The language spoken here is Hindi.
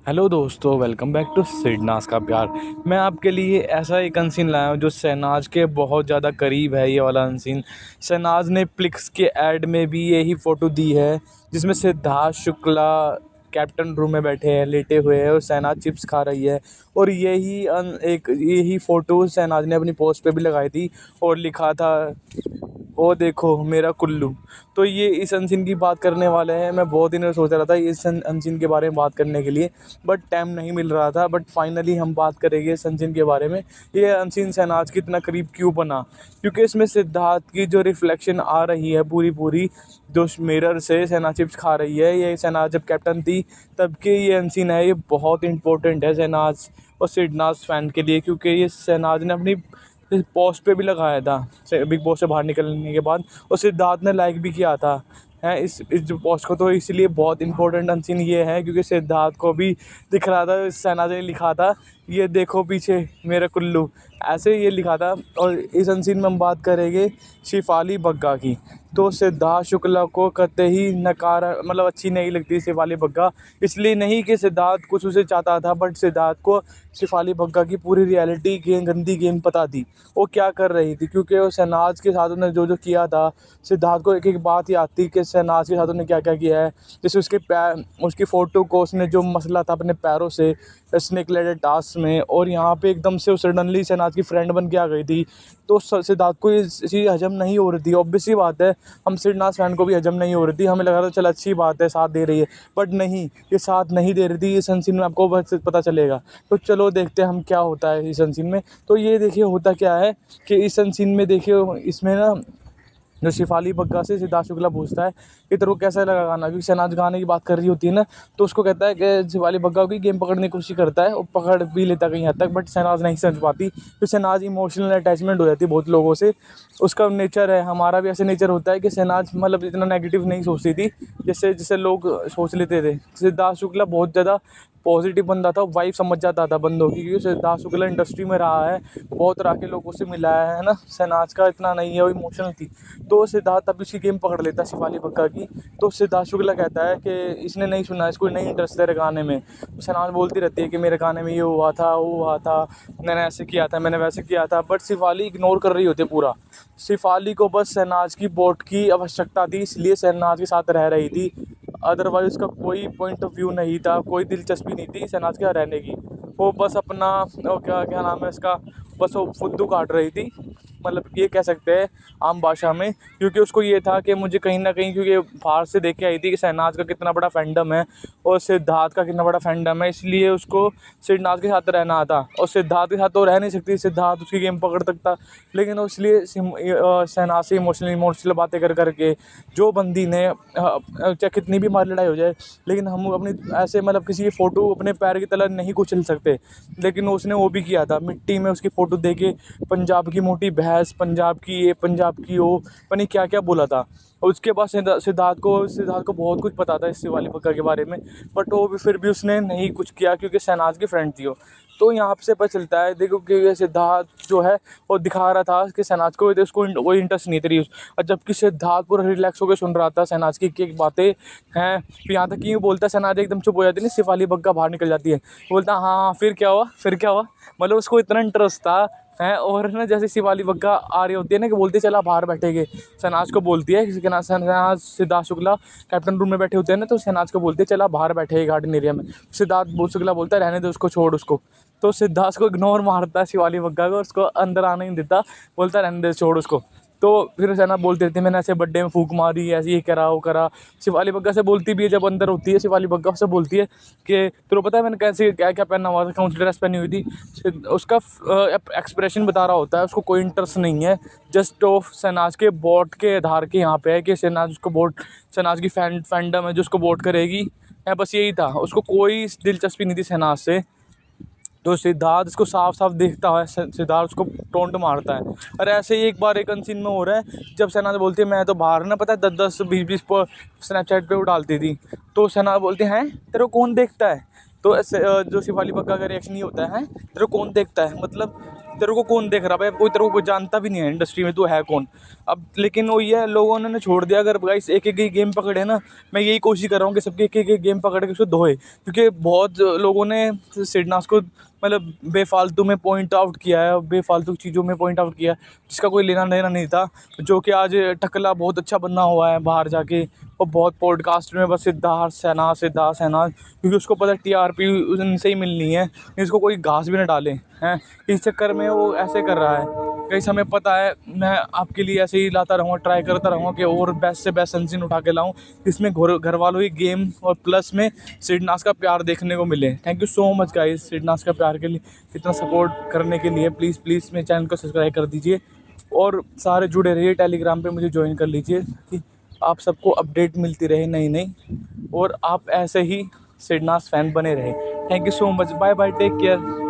हेलो दोस्तों, वेलकम बैक टू सिडनास का प्यार। मैं आपके लिए ऐसा एक अनसीन लाया हूँ जो शहनाज के बहुत ज़्यादा करीब है। ये वाला अनसीन शहनाज ने प्लिक्स के ऐड में भी यही फ़ोटो दी है, जिसमें सिद्धार्थ शुक्ला कैप्टन रूम में बैठे हैं, लेटे हुए हैं, और शहनाज चिप्स खा रही है। और यही फ़ोटो शहनाज ने अपनी पोस्ट पे भी लगाई थी और लिखा था, ओ देखो मेरा कुल्लू। तो ये इस अनसीन की बात करने वाले हैं। मैं बहुत दिनों से सोच रहा था इस अनसीन के बारे में बात करने के लिए, बट टाइम नहीं मिल रहा था। बट फाइनली हम बात करेंगे इस अनसीन के बारे में। ये अनसीन शहनाज के इतना करीब क्यों बना? क्योंकि इसमें सिद्धार्थ की जो रिफ्लेक्शन आ रही है पूरी पूरी, जो मिरर से शहनाज चिप्स खा रही है, ये शहनाज जब कैप्टन थी तब के ये अनसीन है। ये बहुत इंपॉर्टेंट है शहनाज और सिडनाज फैन के लिए, क्योंकि ये शहनाज ने अपनी इस पोस्ट पे भी लगाया था बिग बॉस से बाहर निकलने के बाद, और सिद्धार्थ ने लाइक भी किया था है इस जो पोस्ट को। तो इसलिए बहुत इंपॉर्टेंट अनसीन ये है, क्योंकि सिद्धार्थ को भी दिख रहा था शहनाज ने लिखा था, ये देखो पीछे मेरा कुल्लू, ऐसे ये लिखा था। और इस अनसीन में हम बात करेंगे शिफाली बग्गा की। तो सिद्धार्थ शुक्ला को कतई ही नकार मतलब अच्छी नहीं लगती शिफाली बग्गा। इसलिए नहीं कि सिद्धार्थ कुछ उसे चाहता था, बट सिद्धार्थ को शिफाली बग्गा की पूरी रियलिटी गेम, गंदी गेम पता थी वो क्या कर रही थी। क्योंकि वो शहनाज के साथ उन्होंने जो जो किया था, सिद्धार्थ को एक एक बात याद थी कि शहनाज के साथ उन्होंने क्या क्या किया है। जैसे उसके पैर, उसकी फ़ोटो को उसने जो मसला था अपने पैरों से स्नेक लेडर टास्क में, और यहाँ पे एकदम से वो सडनली शहनाज की फ्रेंड बन के आ गई थी। तो सिद्धार्थ को ये चीज़ हजम नहीं हो रही थी। ऑब्वियस सी बात है, हम सिडनाज फैन को भी हजम नहीं हो रही थी। हमें लगा था चल अच्छी बात है, साथ दे रही है, बट नहीं, ये साथ नहीं दे रही थी। ये सीन में आपको बस पता चलेगा। तो चलो देखते हैं हम क्या होता है इस सीन में। तो ये देखिए होता क्या है कि इस सीन में देखिए, इसमें ना जो शिफाली बग्गा से सिद्धार्थ शुक्ला पूछता है कि तेरे को कैसा लगा गाना, क्योंकि शहनाज गाने की बात कर रही होती है ना। तो उसको कहता है कि शिफाली बग्गा की गेम पकड़ने की कोशिश करता है, और पकड़ भी लेता कहीं हद तक, बट शहनाज नहीं समझ पाती। फिर शहनाज इमोशनल अटैचमेंट हो जाती है बहुत लोगों से। उसका नेचर है, हमारा भी ऐसे नेचर होता है कि शहनाज मतलब इतना नेगेटिव नहीं सोचती थी जैसे जैसे लोग सोच लेते थे। सिद्धार्थ शुक्ला बहुत ज़्यादा पॉजिटिव बंदा था, वाइफ समझ जाता था बंदों की, क्योंकि सिद्धार्थ शुक्ला इंडस्ट्री में रहा है, बहुत तरह के लोगों से मिला है ना। शहनाज का इतना नहीं है, वो इमोशनल थी। तो सिद्धार्थ तब उसकी गेम पकड़ लेता शिफाली बग्गा की। तो सिद्धार्थ शुक्ला कहता है कि इसने नहीं सुना, इसको नहीं इंटरेस्ट तेरे गाने में। तो शहनाज बोलती रहती है कि मेरे गाने में ये हुआ था, वो हुआ था, मैंने ऐसे किया था, मैंने वैसे किया था, बट शिफाली इग्नोर कर रही होती है पूरा। शिफाली को बस शहनाज की वोट की आवश्यकता थी, इसलिए शहनाज के साथ रह रही थी। अदरवाइज़ उसका कोई पॉइंट ऑफ व्यू नहीं था, कोई दिलचस्पी नहीं थी शहनाज के यहाँ रहने की। वो बस अपना वो क्या क्या नाम है उसका, बस वो फुद्दू काट रही थी, मतलब ये कह सकते हैं आम भाषा में। क्योंकि उसको ये था कि मुझे कहीं न कहीं, क्योंकि बाहर से देख के आई थी कि शहनाज का कितना बड़ा फैंडम है और सिद्धार्थ का कितना बड़ा फैंडम है, इसलिए उसको सिडनाज के साथ रहना था। और सिद्धार्थ के साथ तो रह नहीं सकती, सिद्धार्थ उसकी गेम पकड़ सकता। लेकिन वो इसलिए शहनाज से इमोशनल बातें कर के, जो बंदी ने चाहे कितनी भी हमारी लड़ाई हो जाए, लेकिन हम अपनी ऐसे मतलब किसी की फ़ोटो अपने पैर की तला नहीं कुचल सकते। लेकिन उसने वो भी किया था, मिट्टी में उसकी फ़ोटो दे के पंजाब की मोटी भैंस, पंजाब की ये, पंजाब की वो, पता नहीं क्या क्या बोला था। और उसके बाद सिद्धार्थ को बहुत कुछ पता था इस शिवाली बग्गा के बारे में, बट वो भी फिर भी उसने नहीं कुछ किया, क्योंकि शहनाज की फ्रेंड थी वो। तो यहाँ से पता चलता है देखो कि सिद्धार्थ जो है वो दिखा रहा था कि शहनाज को उसको वो इंटरेस्ट नहीं थी। और जबकि सिद्धार्थ पूरा रिलैक्स होकर सुन रहा था शहनाज की एक बातें हैं। फिर यहाँ तक कि वो बोलता है, शहनाज एकदम चुप हो जाती है ना, शिफाली बग्गा बाहर निकल जाती है, बोलता हाँ हाँ फिर क्या हुआ, फिर क्या हुआ। मतलब उसको इतना इंटरेस्ट था है। और ना जैसे शिवाली बग्गा आ रही होती है ना, कि बोलती है चला बाहर बैठेंगे, शहनाज को बोलती है, किसी के नाम शहनाज, सिद्धार्थ शुक्ला कैप्टन रूम में बैठे होते हैं ना, तो शहनाज को बोलती है चला बाहर बैठेगा गार्डन एरिया में। शुक्ला बोलता है रहने दे उसको, छोड़ उसको। तो सिद्धार्थ को इग्नोर मारता है शिवाली बग्गा को, उसको अंदर आने नहीं देता, बोलता है रहने दे छोड़ उसको। तो फिर शहनाज बोलती रहती है मैंने ऐसे बर्थडे में फूंक मारी, ऐसे ये करा वो करा। शिवाली बग्गा से बोलती भी है, जब अंदर होती है शिवाली बग्गा से बोलती है कि तेरे को पता है मैंने कैसे क्या क्या पहना हुआ था, कौन सी ड्रेस पहनी हुई थी। उसका एक्सप्रेशन बता रहा होता है, उसको कोई इंटरेस्ट नहीं है। जस्ट ऑफ शहनाज के वोट के आधार के यहाँ पे है कि शहनाज उसको वोट, शहनाज की फैंडम है जो उसको वोट करेगी है, बस यही था। उसको कोई दिलचस्पी नहीं थी शहनाज से। तो सिद्धार्थ इसको साफ साफ देखता है, सिद्धार्थ उसको टोंट मारता है। और ऐसे ही एक बार एक अनसीन में हो रहा है, जब शहनाज बोलती है मैं तो बाहर ना, पता है 10-10 20-20 पर स्नैपचैट पे वो डालती थी। तो शहनाज बोलती हैं तेरे को कौन देखता है। तो ऐसे जो शिवाली बग्गा का रिएक्शन ये होता है तेरे को कौन देखता है, मतलब तेरे को कौन देख रहा भाई, कोई तेरे को कोई जानता भी नहीं है इंडस्ट्री में, तू है कौन। अब लेकिन वो ये है, लोगों ने छोड़ दिया। अगर गाइस एक एक गेम पकड़े ना, मैं यही कोशिश कर रहा हूँ कि सबके एक एक गेम पकड़ के उसको धोए, क्योंकि बहुत लोगों ने सिडनास को मतलब बेफालतू में पॉइंट आउट किया है, बेफालतू चीज़ों में पॉइंट आउट किया जिसका कोई लेना देना नहीं था। जो कि आज टकला बहुत अच्छा बना हुआ है बाहर जाके, और बहुत पॉडकास्ट में बस सिद्धार्थ शहनाज सिद्धार्थ शहनाज, क्योंकि उसको पता टीआरपी उनसे ही मिलनी है, इसको कोई घास भी ना डाले हैं। इस चक्कर में वो ऐसे कर रहा है। कई समय पता है मैं आपके लिए ऐसे ही लाता रहूँगा, ट्राई करता रहूँगा कि और बेस्ट से बेस्ट अनसीन उठा के लाऊँ, जिसमें घर वालों की गेम और प्लस में सिडनास का प्यार देखने को मिले। Thank you so much guys सिडनास का प्यार के लिए, इतना सपोर्ट करने के लिए। प्लीज़ प्लीज़ मेरे चैनल को सब्सक्राइब कर दीजिए और सारे जुड़े रहिए। टेलीग्राम पे मुझे ज्वाइन कर लीजिए कि आप सबको अपडेट मिलती रहे नई नई, और आप ऐसे ही सिडनास फैन बने रहे। Thank you so much, bye bye, take care.